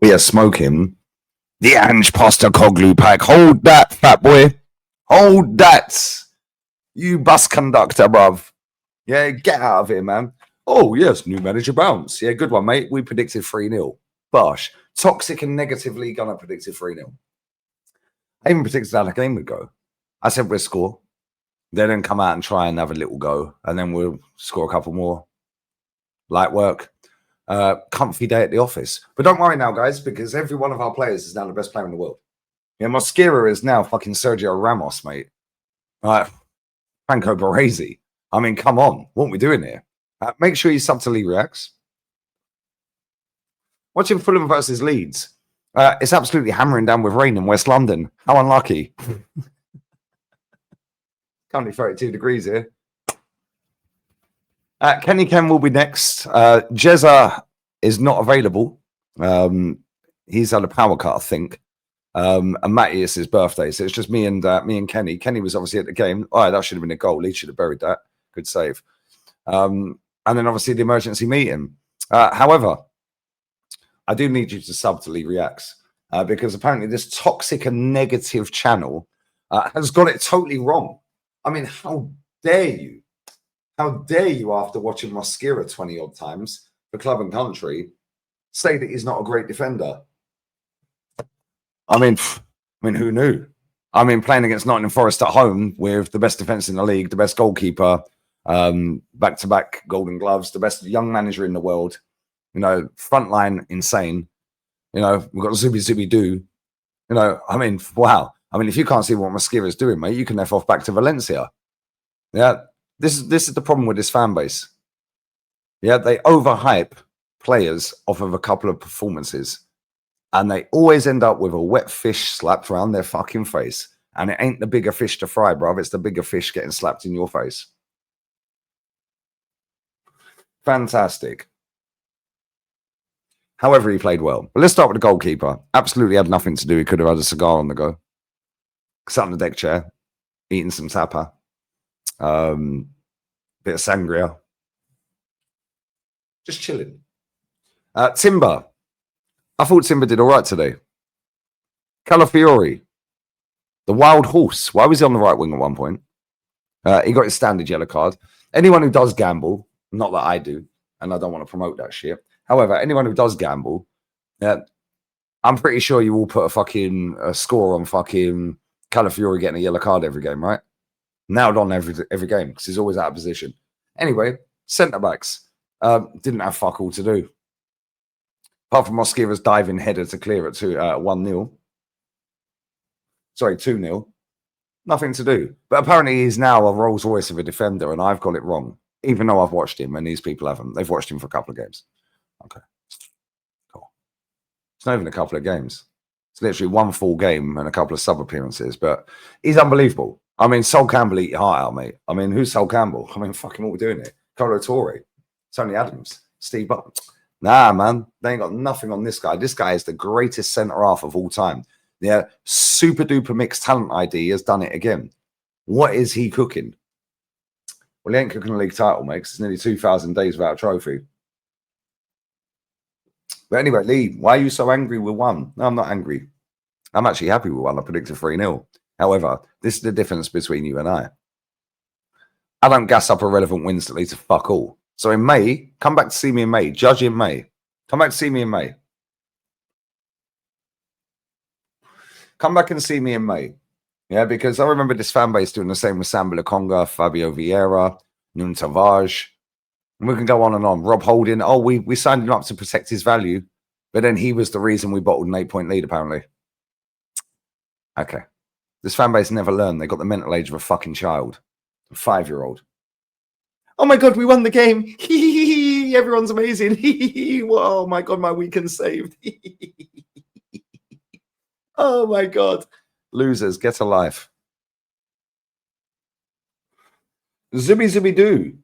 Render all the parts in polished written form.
We are smoking the Ange Postecoglou pack. Hold that, fat boy. Hold that. You bus conductor, bruv. Yeah, get out of here, man. Oh, yes, new manager bounce. Yeah, good one, mate. We predicted 3-0. Bosh. Toxic and negatively gonna predicted 3-0. I even predicted how the game would go. I said we'll score. They then come out and try and have a little go, and then we'll score a couple more. Light work. Comfy day at the office. But don't worry now, guys, because every one of our players is now the best player in the world. Yeah, Moskeira is now fucking Sergio Ramos, mate. Franco Baresi. I mean, come on. What are we doing here? Make sure you subtly reacts. Watching Fulham versus Leeds. It's absolutely hammering down with rain in West London. How unlucky. Currently 32 degrees here. Kenny Ken will be next. Jezza is not available. He's had a power cut, I think. And Matty is his birthday, so it's just me and Kenny. Kenny was obviously at the game. Oh, that should have been a goal. He should have buried that. Good save. And then obviously the emergency meeting. However, I do need you to subtly react because apparently this toxic and negative channel has got it totally wrong. I mean, how dare you? How dare you, after watching Moskeira 20 odd times for club and country, say that he's not a great defender? I mean, who knew? I mean, playing against Nottingham Forest at home with the best defence in the league, the best goalkeeper, back-to-back Golden Gloves, the best young manager in the world. You know, frontline insane. You know, we've got Zubi Do. You know, I mean, wow. I mean, if you can't see what Moskeira is doing, mate, you can F off back to Valencia. Yeah, this is the problem with this fan base. Yeah, they overhype players off of a couple of performances. And they always end up with a wet fish slapped around their fucking face. And it ain't the bigger fish to fry, bruv. It's the bigger fish getting slapped in your face. Fantastic. However, he played well. But let's start with the goalkeeper. Absolutely had nothing to do. He could have had a cigar on the go. Sat on the deck chair, eating some tapa. Bit of sangria. Just chilling. Timber. I thought Timber did all right today. Calafiori. The wild horse. Why was he on the right wing at one point? He got his standard yellow card. Anyone who does gamble, not that I do, and I don't want to promote that shit. However, anyone who does gamble, I'm pretty sure you will put a fucking score on fucking Calafiori getting a yellow card every game, right? Nailed on every game because he's always out of position. Anyway, centre-backs didn't have fuck all to do. Apart from Moskeira's diving header to clear it to 1-0. Sorry, 2-0. Nothing to do. But apparently he's now a Rolls Royce of a defender, and I've got it wrong. Even though I've watched him, and these people haven't. They've watched him for a couple of games. Okay. Cool. It's not even a couple of games. It's literally one full game and a couple of sub-appearances. But he's unbelievable. I mean, Sol Campbell eat your heart out, mate. I mean, who's Sol Campbell? I mean, fucking what we're doing here. Colo Torre. Tony Adams. Steve Butt. Nah, man. They ain't got nothing on this guy. This guy is the greatest centre-half of all time. Yeah, super-duper mixed talent ID has done it again. What is he cooking? Well, he ain't cooking a league title, mate, 'cause it's nearly 2,000 days without a trophy. But anyway, Lee, why are you so angry with one? No, I'm not angry. I'm actually happy with one. I predicted 3-0. However, this is the difference between you and I. I don't gas up irrelevant wins that lead to fuck all. So in May, come back to see me in May. Judge in May. Come back to see me in May. Come back and see me in May. Yeah, because I remember this fan base doing the same with Sam Conga, Fabio Vieira, Nun Tavares. And we can go on and on. Rob Holding. Oh, we signed him up to protect his value. But then he was the reason we bottled an 8-point lead, apparently. Okay. This fan base never learned. They got the mental age of a fucking child. A 5-year-old. Oh my God, we won the game. Everyone's amazing. Oh my God, my weekend saved. Oh my God. Losers, get a life. Zubi Doo.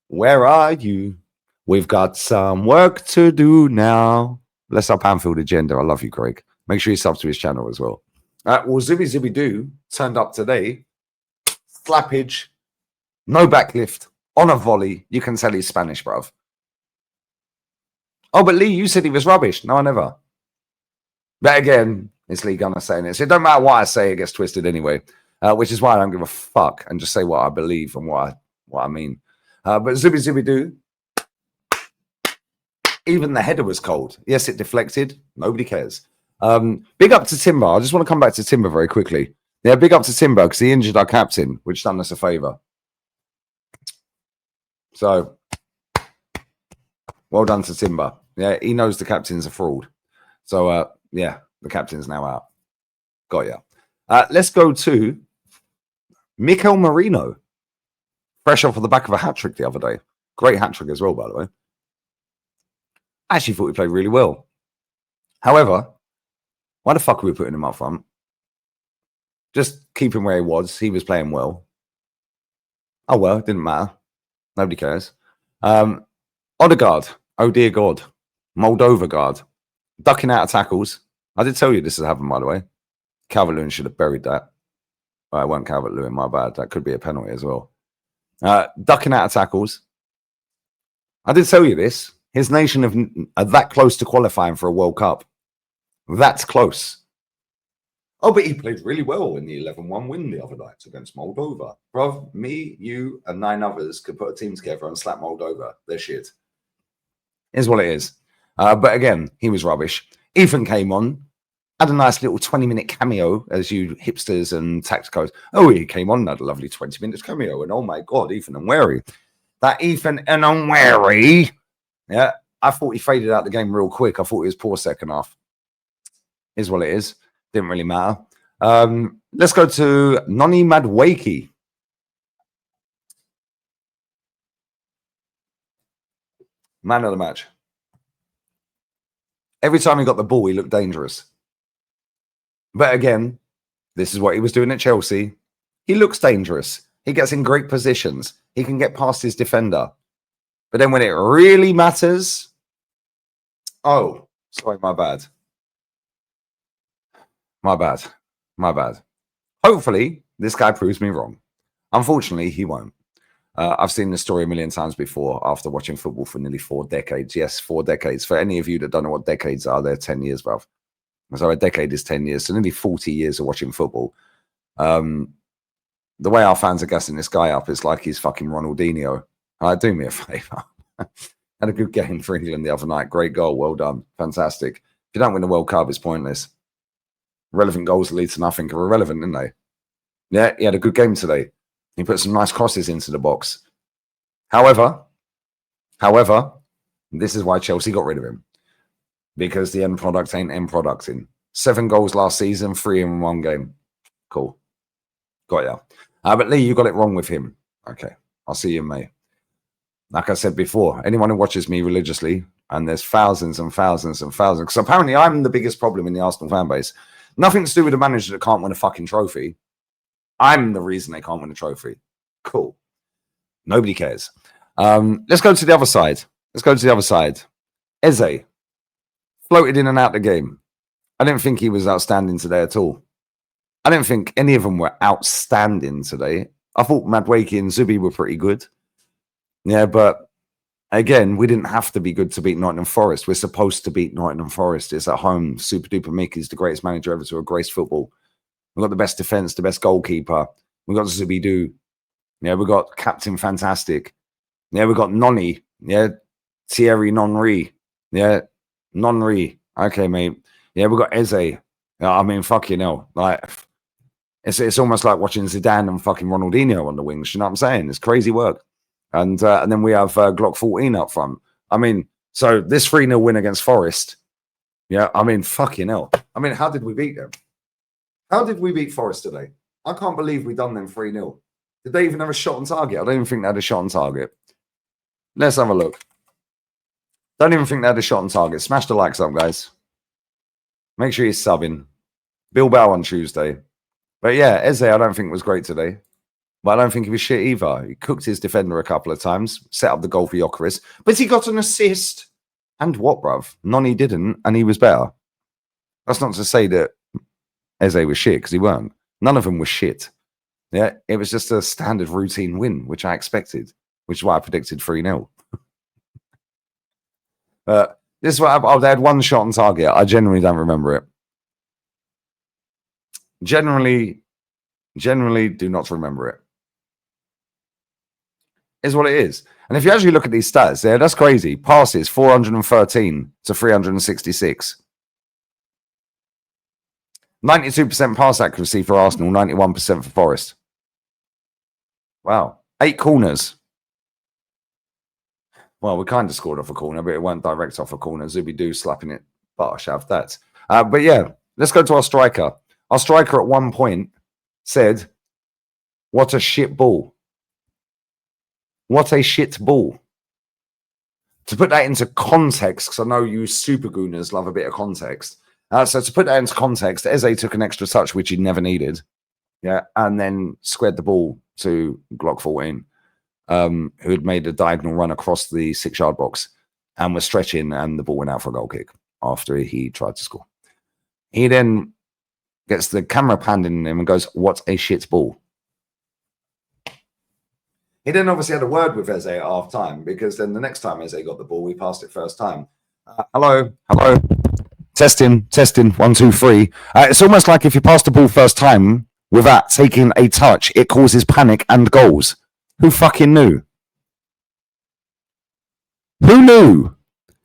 Where are you? We've got some work to do now. Bless up Anfield agenda. I love you, Greg. Make sure you sub to his channel as well. Well, Zubi Doo turned up today. Slappage. No backlift. On a volley. You can tell he's Spanish, bruv. Oh, but Lee, you said he was rubbish. No, I never. But again, it's Lee Gunner saying it. So it don't matter what I say, it gets twisted anyway. Which is why I don't give a fuck and just say what I believe and what I mean. But Zubi Zubi Doo, even the header was cold. Yes, it deflected. Nobody cares. Big up to Timber. I just want to come back to Timber very quickly. Yeah, big up to Timber because he injured our captain, which done us a favour. So, well done to Timber. Yeah, he knows the captain's a fraud. So, yeah, the captain's now out. Got ya. Let's go to Mikel Merino. Fresh off of the back of a hat-trick the other day. Great hat-trick as well, by the way. I actually thought he played really well. However, why the fuck are we putting him up front? Just keep him where he was. He was playing well. Oh, well, it didn't matter. Nobody cares. Odegaard. Oh, dear God. Moldova guard. Ducking out of tackles. I did tell you this has happened, by the way. Calvert-Lewin should have buried that. Well, it wasn't Calvert-Lewin, my bad. That could be a penalty as well. Ducking out of tackles. I did tell you this. His nation are that close to qualifying for a World Cup. That's close. Oh, but he played really well in the 11-1 win the other night against Moldova. Bruv, me, you, and 9 others could put a team together and slap Moldova. They're shit. Is what it is. But again, he was rubbish. Ethan came on, had a nice little 20-minute cameo, as you hipsters and tacticos. Oh, he came on and had a lovely 20 minutes cameo. And oh my God, Ethan and Wary. That Ethan and Wary. Yeah, I thought he faded out the game real quick. I thought he was poor second half. Is what it is. Didn't really matter. Let's go to Noni Madueke. Man of the match. Every time he got the ball, he looked dangerous. But again, this is what he was doing at Chelsea. He looks dangerous. He gets in great positions. He can get past his defender. But then when it really matters... Oh, sorry, my bad. My bad. Hopefully, this guy proves me wrong. Unfortunately, he won't. I've seen this story a million times before after watching football for nearly 4 decades. Yes, 4 decades. For any of you that don't know what decades are, they're 10 years, bruv. So a decade is 10 years. So nearly 40 years of watching football. The way our fans are gassing this guy up is like he's fucking Ronaldinho. Do me a favour. Had a good game for England the other night. Great goal. Well done. Fantastic. If you don't win the World Cup, it's pointless. Relevant goals lead to nothing are irrelevant, didn't they? Yeah, he had a good game today. He put some nice crosses into the box. However, this is why Chelsea got rid of him. Because the end product ain't end producting. 7 goals last season, 3 in 1 game. Cool. Got ya. But Lee, you got it wrong with him. Okay, I'll see you in May. Like I said before, anyone who watches me religiously, and there's thousands and thousands and thousands, because apparently I'm the biggest problem in the Arsenal fan base. Nothing to do with a manager that can't win a fucking trophy. I'm the reason they can't win a trophy. Cool. Nobody cares. Let's go to the other side. Eze floated in and out the game. I didn't think he was outstanding today at all. I didn't think any of them were outstanding today. I thought Madueke and Zubi were pretty good. Yeah, but again, we didn't have to be good to beat Nottingham Forest. We're supposed to beat Nottingham Forest. It's at home. Super duper Mickey's the greatest manager ever to have graced football. We've got the best defense, the best goalkeeper. We've got Zubi Doo. Yeah, we've got Captain Fantastic. Yeah, we've got Noni. Yeah, Thierry Nonri. Yeah, Nonri. Okay, mate. Yeah, we've got Eze. Yeah, I mean, fucking hell. Like, it's almost like watching Zidane and fucking Ronaldinho on the wings. You know what I'm saying? It's crazy work. And then we have Glock 14 up front. I mean, so this 3-0 win against Forest. Yeah, I mean, fucking hell. I mean, how did we beat them? How did we beat Forest today? I can't believe we done them 3-0. Did they even have a shot on target? I don't even think they had a shot on target. Let's have a look. Don't even think they had a shot on target. Smash the likes up, guys. Make sure you're subbing. Bilbao on Tuesday. But yeah, Eze, I don't think was great today. But I don't think he was shit either. He cooked his defender a couple of times, set up the goal for Gyökeres. But he got an assist. And what, bruv? Noni didn't, and he was better. That's not to say that Eze was shit, because he weren't. None of them were shit. Yeah, it was just a standard routine win, which I expected, which is why I predicted 3-0. This is what they had 1 shot on target. I genuinely don't remember it. Generally do not remember it. Is what it is. And if you actually look at these stats, yeah, that's crazy. Passes 413 to 366. 92% pass accuracy for Arsenal, 91% for Forest. Wow. 8 corners. Well, we kind of scored off a corner, but it weren't direct off a corner. Zubi-Doo slapping it. But I shoved that. But yeah, let's go to our striker. Our striker at one point said, "What a shit ball. What a shit ball." To put that into context, because I know you super gooners love a bit of context. So to put that into context, Eze took an extra touch, which he never needed. Yeah, and then squared the ball to Glock 14. Who had made a diagonal run across the 6-yard box and was stretching, and the ball went out for a goal kick after he tried to score. He then gets the camera panned in him and goes, "What a shit ball." He then obviously had a word with Eze at half time, because then the next time Eze got the ball, we passed it first time. Hello. Testing, 1, 2, 3. It's almost like if you pass the ball first time without taking a touch, it causes panic and goals. Who fucking knew? Who knew?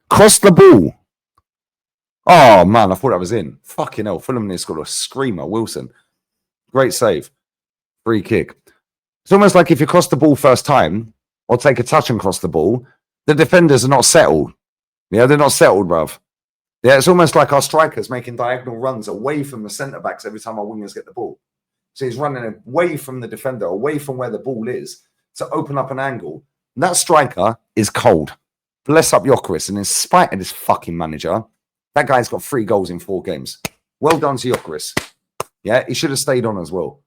Cross the ball. Oh, man, I thought I was in. Fucking hell. Fulham nearly scored a screamer. Wilson. Great save. Free kick. It's almost like if you cross the ball first time or take a touch and cross the ball, the defenders are not settled. Yeah, they're not settled, bruv. Yeah, it's almost like our strikers making diagonal runs away from the centre-backs every time our wingers get the ball. So he's running away from the defender, away from where the ball is, to open up an angle. And that striker is cold. Bless up Gyökeres. And in spite of this fucking manager, that guy's got 3 goals in 4 games. Well done to Gyökeres. Yeah, he should have stayed on as well.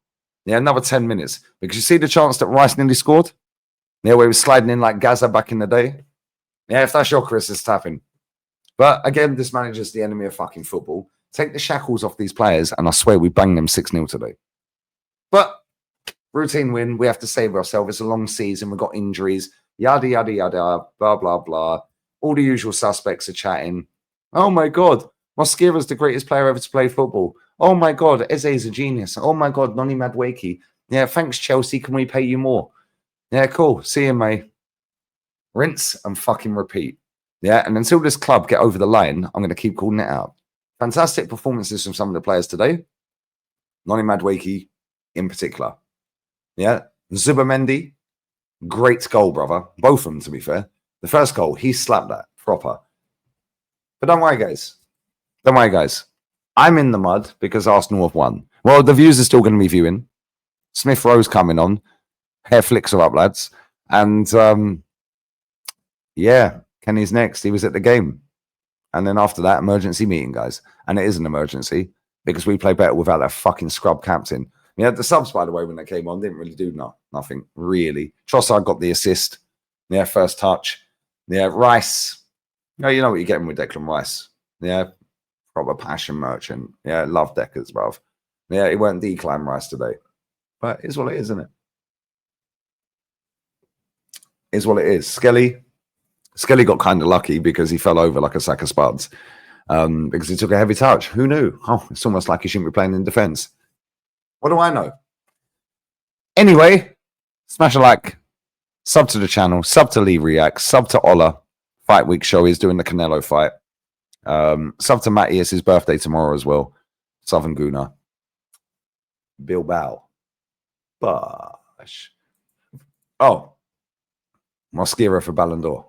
Yeah, another 10 minutes. Because you see the chance that Rice nearly scored? Yeah, where he was sliding in like Gaza back in the day? Yeah, if that's Gyökeres, it's tapping. But again, this manager's the enemy of fucking football. Take the shackles off these players, and I swear we banged them 6-0 today. But routine win, we have to save ourselves. It's a long season. We've got injuries. Yada, yada, yada, blah, blah, blah. All the usual suspects are chatting. Oh, my God. Moskeira's the greatest player ever to play football. Oh, my God. Eze's a genius. Oh, my God. Noni Madueke. Yeah, thanks, Chelsea. Can we pay you more? Yeah, cool. See you, mate. Rinse and fucking repeat. Yeah, and until this club get over the line, I'm going to keep calling it out. Fantastic performances from some of the players today. Noni Madueke in particular. Yeah, Zubimendi, great goal, brother. Both of them, to be fair. The first goal, he slapped that proper. But don't worry, guys. Don't worry, guys. I'm in the mud because Arsenal have won. Well, the views are still going to be viewing. Smith Rowe's coming on. Hair flicks are up, lads. And, yeah, Kenny's next. He was at the game. And then after that, emergency meeting, guys. And it is an emergency because we play better without that fucking scrub captain. Yeah, the subs, by the way, when they came on, didn't really do nothing, really. Trossard got the assist. Yeah, first touch. Yeah, Rice. Oh, you know what you're getting with Declan Rice. Yeah, proper passion merchant. Yeah, love Deckers, bruv. Yeah, it won't decline Rice today. But it's what it is, isn't it? Is what it is. Skelly got kind of lucky because he fell over like a sack of spuds. Because he took a heavy touch. Who knew? Oh, it's almost like he shouldn't be playing in defence. What do I know? Anyway, smash a like, sub to the channel, sub to Lee Reacts, sub to Ola. Fight Week show. He's doing the Canelo fight. Sub to Matty. It's his birthday tomorrow as well. Southern Guna. Bilbao. Bosh. Oh. Moskeira for Ballon d'Or.